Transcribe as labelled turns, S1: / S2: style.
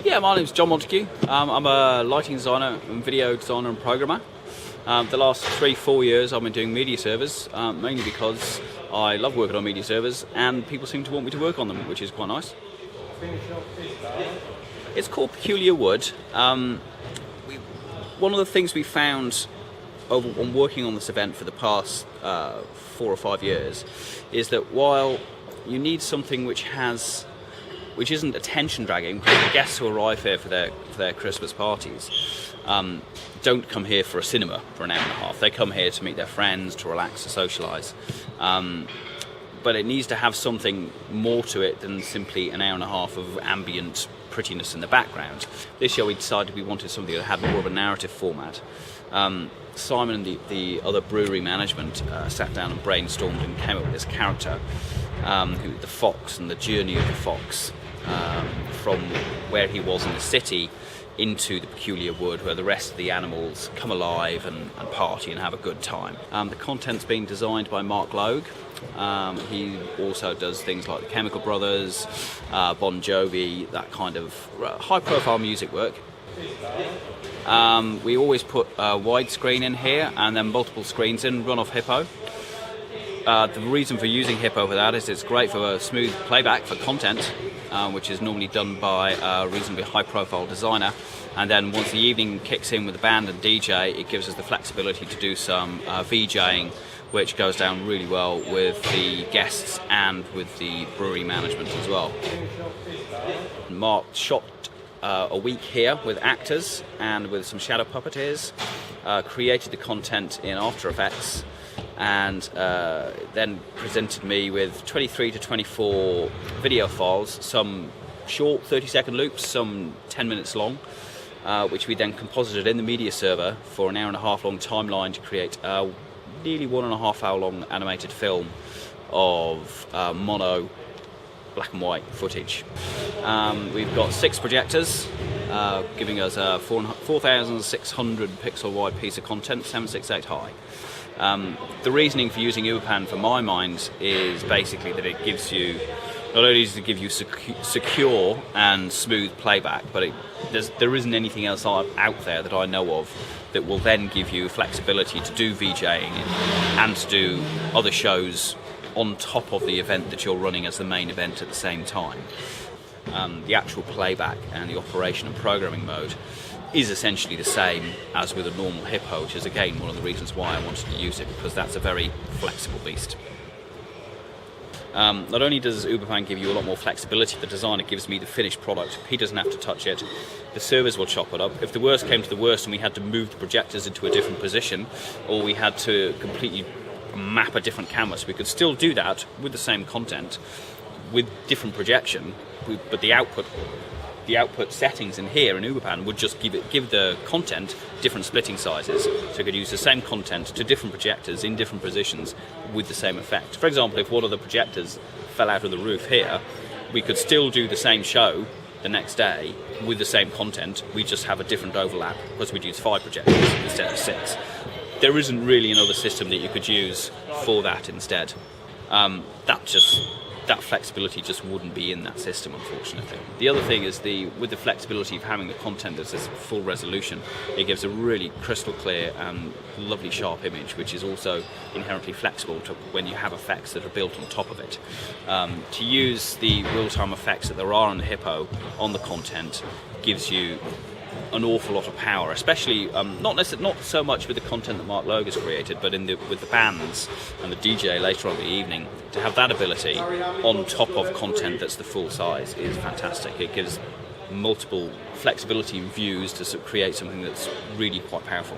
S1: Yeah, my name's John Montague. I'm a lighting designer and video designer and programmer. The last 3-4 years I've been doing media servers, mainly because I love working on media servers and people seem to want me to work on them, which is quite nice. It's called Peculiar Wood. One of the things we found on working on this event for the past 4 or 5 years is that while you need something which isn't attention dragging, because the guests who arrive here for their Christmas parties don't come here for a cinema for an hour and a half. They come here to meet their friends, to relax, to socialise. But it needs to have something more to it than simply an hour and a half of ambient prettiness in the background. This year we decided we wanted something that had more of a narrative format. Simon and the other brewery management sat down and brainstormed and came up with this character, the fox, and the journey of the fox from where he was in the city into the Peculiar Wood, where the rest of the animals come alive and party and have a good time. The content's been designed by Mark Logue. He also does things like the Chemical Brothers, Bon Jovi, that kind of high-profile music work. We always put a widescreen in here and then multiple screens in, run off Hippo. The reason for using Hippo for that is it's great for a smooth playback for content, which is normally done by a reasonably high-profile designer. And then once the evening kicks in with the band and DJ, it gives us the flexibility to do some VJing, which goes down really well with the guests and with the brewery management as well. Mark shot a week here with actors and with some shadow puppeteers, created the content in After Effects, and then presented me with 23 to 24 video files, some short 30-second loops, some 10 minutes long, which we then composited in the media server for an hour and a half long timeline to create a nearly 1.5 hour long animated film of mono black and white footage. We've got 6 projectors, giving us a 4,600 pixel wide piece of content, 768 high. The reasoning for using Uberpan, for my mind, is basically that it gives you, not only does it give you secure and smooth playback, but there isn't anything else out there that I know of that will then give you flexibility to do VJing and to do other shows on top of the event that you're running as the main event at the same time. The actual playback and the operation and programming mode is essentially the same as with a normal Hippo, which is again one of the reasons why I wanted to use it, because that's a very flexible beast. Not only does Uberpan give you a lot more flexibility, the designer gives me the finished product. He doesn't have to touch it. The servers will chop it up. If the worst came to the worst and we had to move the projectors into a different position, or we had to completely map a different canvas, we could still do that with the same content, with different projection, but the output settings in here in Uberpan would just give the content different splitting sizes, so you could use the same content to different projectors in different positions with the same effect. For example, if one of the projectors fell out of the roof here, we could still do the same show the next day with the same content. We just have a different overlap because we'd use 5 projectors instead of 6. There isn't really another system that you could use for that instead. That flexibility just wouldn't be in that system, unfortunately. The other thing is with the flexibility of having the content that's this full resolution, it gives a really crystal clear and lovely sharp image, which is also inherently flexible to when you have effects that are built on top of it. To use the real-time effects that there are on the Hippo on the content gives you an awful lot of power, especially not so much with the content that Mark Logue has created, but with the bands and the DJ later on in the evening. To have that ability on top of content that's the full size is fantastic. It gives multiple flexibility in views to create something that's really quite powerful.